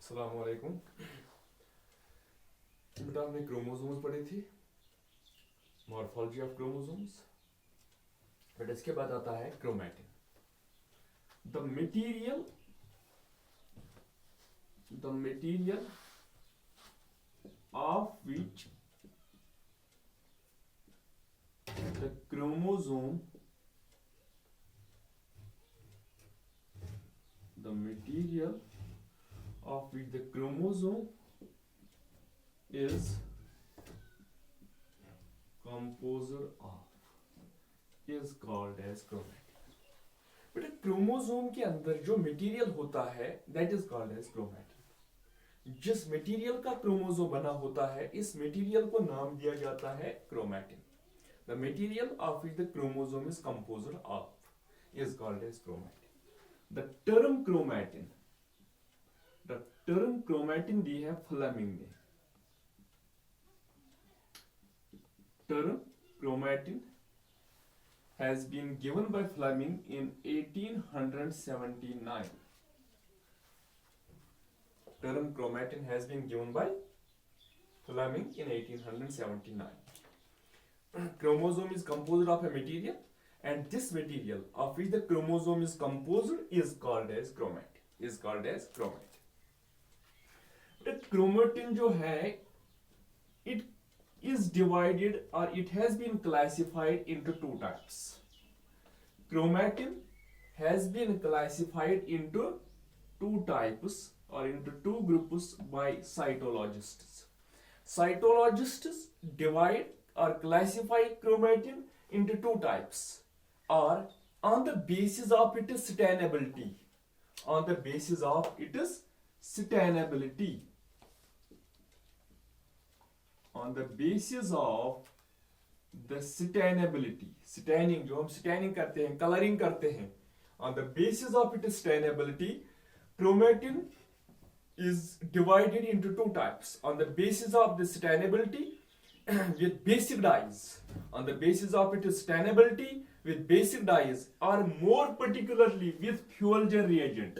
अस्सलाम वालेकुम। बेटा हमने क्रोमोसोम्स पढ़े थे, मॉर्फोलॉजी ऑफ क्रोमोसोम्स। बट इसके बाद आता है chromatin. The material of which the chromosome the material of which the chromosome is composed of is called as chromatin. बेटा क्रोमोसोम के अंदर जो मटेरियल होता है that is called as chromatin. जिस मटेरियल का क्रोमोसोम बना होता है इस मटेरियल को नाम दिया जाता है chromatin. The material of which the chromosome is composed of is called as chromatin. The term chromatin दी है फ्लेमिंग ने। Term chromatin has been given by Fleming in 1879. Term chromatin has been given by Fleming in 1879. Chromosome is composed of a material, and this material of which the chromosome is composed is called as chromatin. Chromatin जो है it is divided or it has been classified into two types. Chromatin has been classified into two types or into two groups by cytologists. Cytologists divide or classify chromatin into two types or on the basis of its stainsability. On the basis of its stainsability. On the basis of the stainability, staining जो हम staining करते हैं, coloring करते हैं, on the basis of its stainability, chromatin is divided into two types. On the basis of the stainability with basic dyes, on the basis of its stainability with basic dyes, or more particularly with Fuelgen reagent.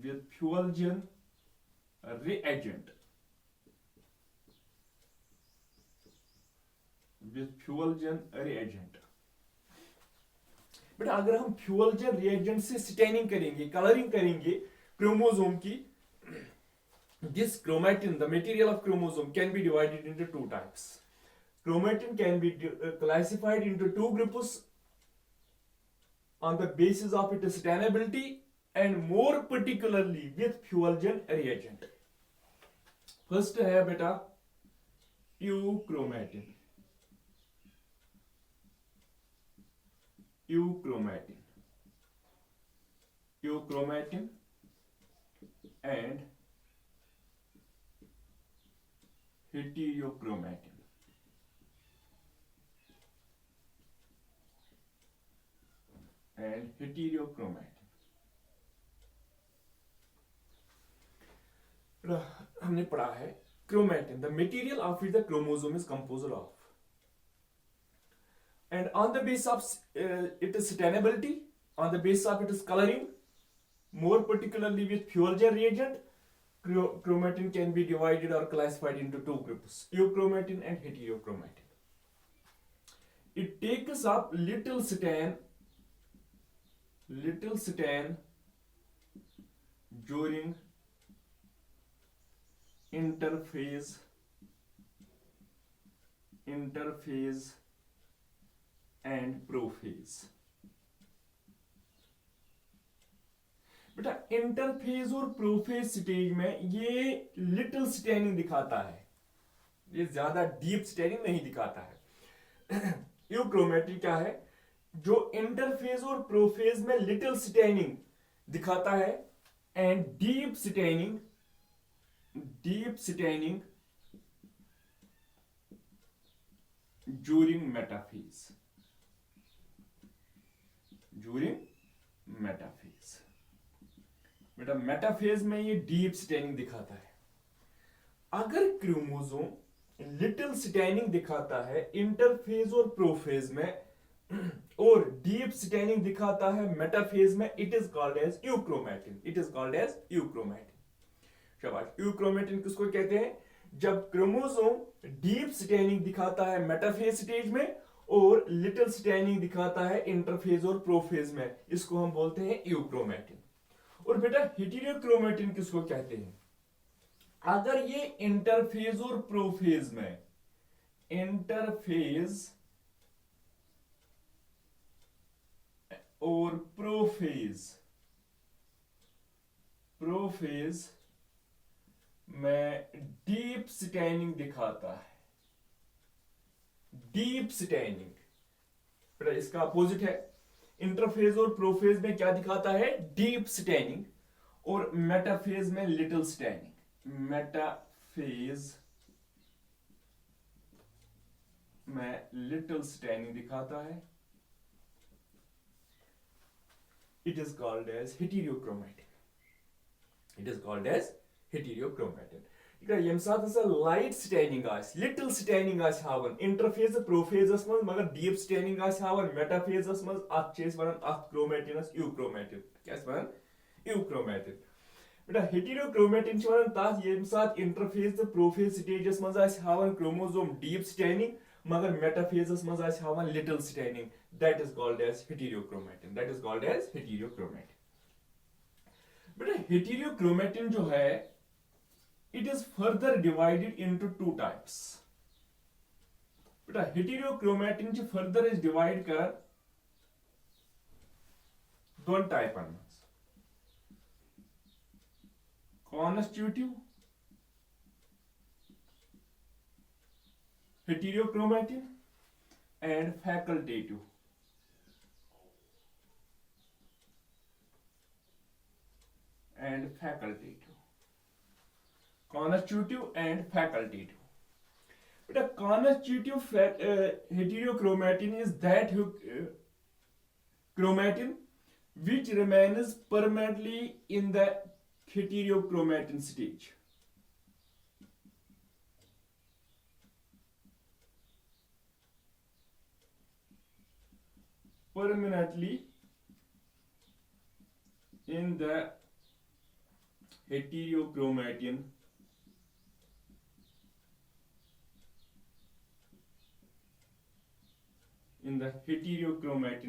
With Fuelgen reagent. With Fuelgen reagent. बेटा अगर हम फ्यूअलजन reagent से staining करेंगे, colouring करेंगे chromosome की, this chromatin, the material of chromosome, can be divided into two types. Chromatin can be classified into two groups on the basis of its stainsability and more particularly with Fuelgen reagent. First है बेटा euchromatin and heterochromatin. हमने पढ़ा है chromatin, the material of which the chromosome is composed of, and on the basis of its stainsability, on the basis of its coloring, more particularly with Fuelgen reagent, chromatin can be divided or classified into two groups, euchromatin and heterochromatin. It takes up little stain during interphase and prophase. बेटा interphase और prophase stage में ये little staining दिखाता है, ये ज्यादा deep staining नहीं दिखाता है। यूक्रोमैटिन क्या है, जो इंटरफेज और प्रोफेज में लिटिल स्टेनिंग दिखाता है and deep staining during metaphase. बेटा मेटाफेज में ये डीप स्टेनिंग दिखाता है। अगर क्रोमोसोम लिटिल स्टेनिंग दिखाता है इंटरफेज और प्रोफेज में, और डीप स्टैनिंग दिखाता है मेटाफेज में, it is called as euchromatin, it is called as euchromatin. शाबाश। यूक्रोमेटिन किसको कहते हैं? जब क्रोमोसोम डीप स्टैनिंग दिखाता है मेटाफेज स्टेज में और लिटिल स्टैनिंग दिखाता है इंटरफेज और प्रोफेज में, इसको हम बोलते हैं यूक्रोमेटिन। और बेटा हेटेरोक्रोमेटिन किसको कहते हैं? अगर ये इंटरफेज और प्रोफेज में, इंटरफेज और प्रोफेज में डीप स्टैनिंग दिखाता है, डीप स्टैनिंग, बेटा इसका अपोजिट है। इंटरफेज और प्रोफेज में क्या दिखाता है? Deep staining. और मेटाफेज में लिटिल स्टैनिंग, मेटाफेज में लिटिल स्टैनिंग दिखाता है, it is called as heterochromatin, it is called as heterochromatin। यम साथ हसा लाइट स्टैनिंग आस, लिटिल स्टैनिंग आस हावन इंटरफेज प्रोफेजस मज, मगर डीप स्टैनिंग आस हावन मेटाफेजस मज, अत छेस वनन अत क्रोमेटिनस यूक्रोमेटिन, क्या वनन? यूक्रोमेटिन। बेटा हेटेरोक्रोमेटिन छ वनन तथ यम साथ इंटरफेज तो प्रोफेज स्टेजस मज आस हावन क्रोमोसोम डीप स्टैनिंग, मगर मेटाफेजस मज आस हावन little staining, that is called as heterochromatin, that is called as heterochromatin। बेटा heterochromatin जो है, it is further divided into two types। बेटा heterochromatin जो further is divide कर दोन टाइपन मज, constitutive heterochromatin and facultative constitutive and facultative। But a constitutive heterochromatin is that chromatin which remains permanently in the heterochromatin stage। Permanently in the heterochromatin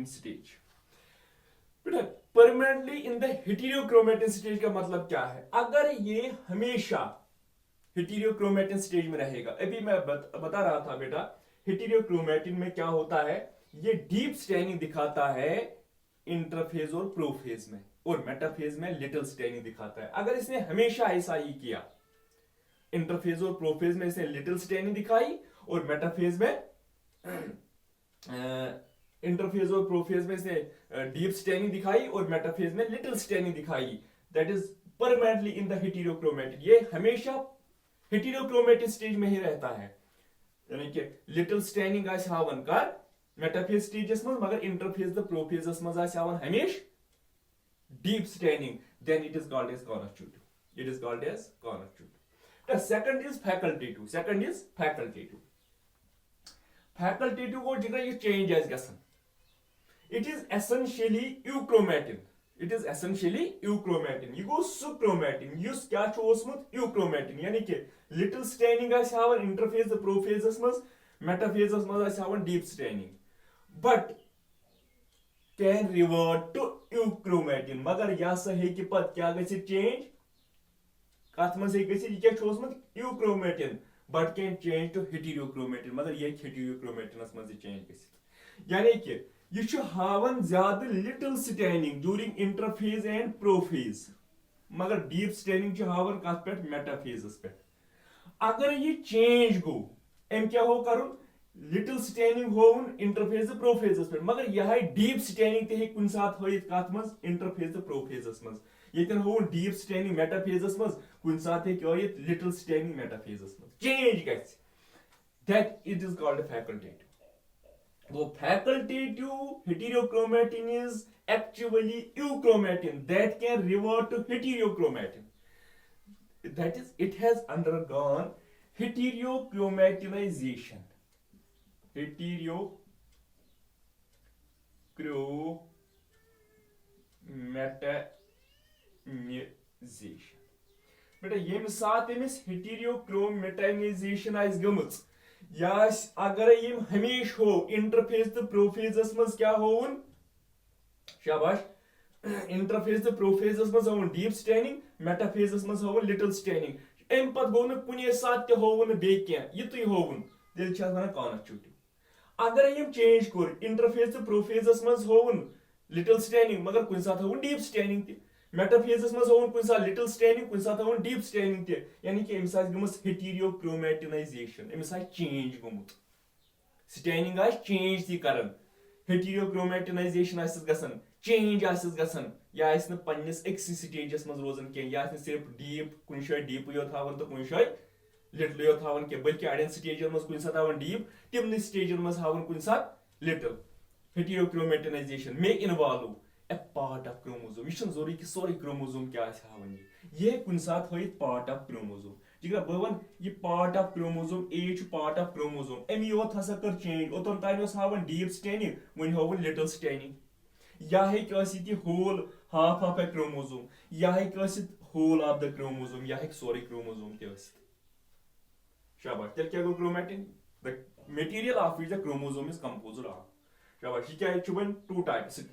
stage। बेटा permanently in the हेटेरोक्रोमेटिन stage का मतलब क्या है? अगर ये हमेशा हेटेरोक्रोमेटिन stage में रहेगा, अभी मैं बता रहा था बेटा हेटेरोक्रोमेटिन में क्या होता है, ये डीप स्टैनिंग दिखाता है इंटरफेज और प्रोफेज में, और मेटाफेज में लिटिल स्टैनिंग दिखाता है। अगर इसने हमेशा ऐसा ही किया, इंटरफेज और प्रोफेज में इसने लिटिल स्टैनिंग दिखाई और मेटाफेज में इंटरफेज और प्रोफेज में इसने डीप स्टैनिंग दिखाई और मेटाफेज में लिटिल स्टैनिंग दिखाई, that is permanently in the heterochromatin. ये हमेशा हेटेरोक्रोमेटिन स्टेज में ही रहता है, यानी कि लिटिल स्टैनिंग आस हावन कर मेटाफेज स्टेजस में, मगर इंटरफेज द प्रोफेजस में आस हावन हमेश deep staining, then it is called as constitutive, it is called as constitutive. The second is facultative, second is facultative. Facultative को जितना ये चेंज आस गसन, it is essentially euchromatin, it is essentially euchromatin। ये गो सुक्रोमेटिन, युस क्या छ ओसमुत euchromatin, यानी कि लिटिल स्टैनिंग आस हावन इंटरफेज द प्रोफेजस मज, मेटाफेजस मज आस हावन deep staining, but can revert to euchromatin, मगर यह सा है कि पत क्या गछि चेंज, कथ मज है गछि ये क्या छ ओसमुत euchromatin, but can change to heterochromatin, मगर ये heterochromatinस मज चेंज गछि, यानी कि ये हावन ज्यादा little staining during interphase and prophase, मगर डीप स्टैनिंग हावन कत पे, मेटाफेजस पे। अगर ये चेंज गो, एम क्या हो करुन, लिटिल स्टैनिंग होवन इंटरफेज प्रोफेजस पे, मगर यह डीप स्टैनिंग ते कुन साथ होइत कत मज, इंटरफेज प्रोफेजस मज, येतन होवन डीप स्टैनिंग मेटाफेजस मज, कुन साथ है होइत लिटिल स्टैनिंग मेटाफेजस मज, चेंज गछ, that it is called facultative. वो facultative heterochromatin is actually euchromatin that can revert to heterochromatin, that is it has undergone heterochromatinization, heterochromatinisation. बेटा ये सात अमिस heterochromatinisation आइस गमच या अगर यम हमेश हो इंटरफेज तो प्रोफेजस मज क्या होवन शाबाश इंटरफेज तो प्रोफेजस मज होवन डीप स्टेनिंग मेटाफेजस मज होवन लिटिल स्टेनिंग एम पत गो न कुने साथ ते होवन बे क्या युतुय होवन दिल छ वन कॉन्स्टिट्यूटिव अगर यम चेंज कोर इंटरफेज तो प्रोफेजस मज होवन लिटिल स्टेनिंग मगर कुन साथ होवन डीप स्टेनिंग ते मेटाफेजस मज होवन कुन साथ लिटिल स्टेनिंग कुन साथ होवन डीप स्टेनिंग ते यानी कि एम साथ गमस हेटेरोक्रोमैटिनाइजेशन एम साथ चेंज गमुत स्टेनिंग आस चेंज ती करन हेटेरोक्रोमैटिनाइजेशन आस गसन चेंज आस गसन या आस न पन्निस एक्स स्टेजस मज रोजन के या आस सिर्फ डीप कुन शाय डीप यो थावन तो कुन शाय लिटिल यो थावन के बल्कि अड़न स्टेजन मज कुन साथ हावन डीप तिमनि स्टेजन मज हावन कुन साथ little heterochromatinization may involve a part of chromosome ये जरूरी कि सोरी क्रोमोसोम क्या हावन ये कुन साथ होइत पार्ट ऑफ क्रोमोसोम जिगर बवन ये part of chromosome a part of chromosome एमी योत हसा कर चेंज ओतन ताइन ओस हावन डीप स्टेनिंग वन हावन लिटिल स्टेनिंग या है कि whole half of a chromosome या है कि होल ऑफ द क्रोमोसोम या है सोरी क्रोमोसोम ते शाबाश तेल क्या गो chromatin the material of which the chromosome is composed of शाबाश ये क्या है चुबन two types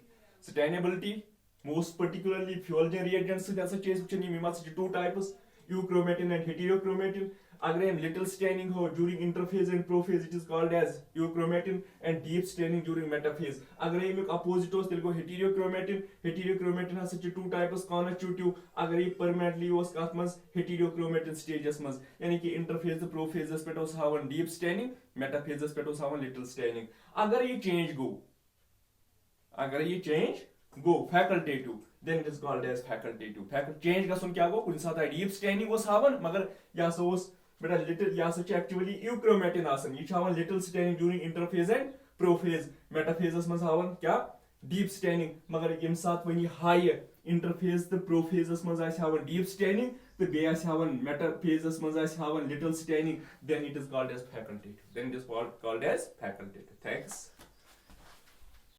sustainability most particularly fuel reagents that's a chase which you must two types euchromatin and heterochromatin again little staining ho during interphase and prophase it is called as euchromatin and deep staining during metaphase again you opposite os telgo heterochromatin has such two types constitutive again permanently was katmas heterochromatin stages mas yani ki interphase the prophases pe os have deep staining metaphases pe os have little staining agar ye change go अगर ये change गो facultative then it is called as facultative change गसन क्या गो कुन साथ deep staining ओस हावन मगर या सो ओस बेटा लिटिल या सो एक्चुअली यूक्रोमैटिन आसन ये हावन little staining during interphase and prophase metaphases में हावन क्या डीप स्टेनिंग मगर यम साथ वनी हाई इंटरफेज तो प्रोफेजस में हावन डीप स्टेनिंग तो बे हावन मेटाफेजस में हावन little staining then it is called as facultative thanks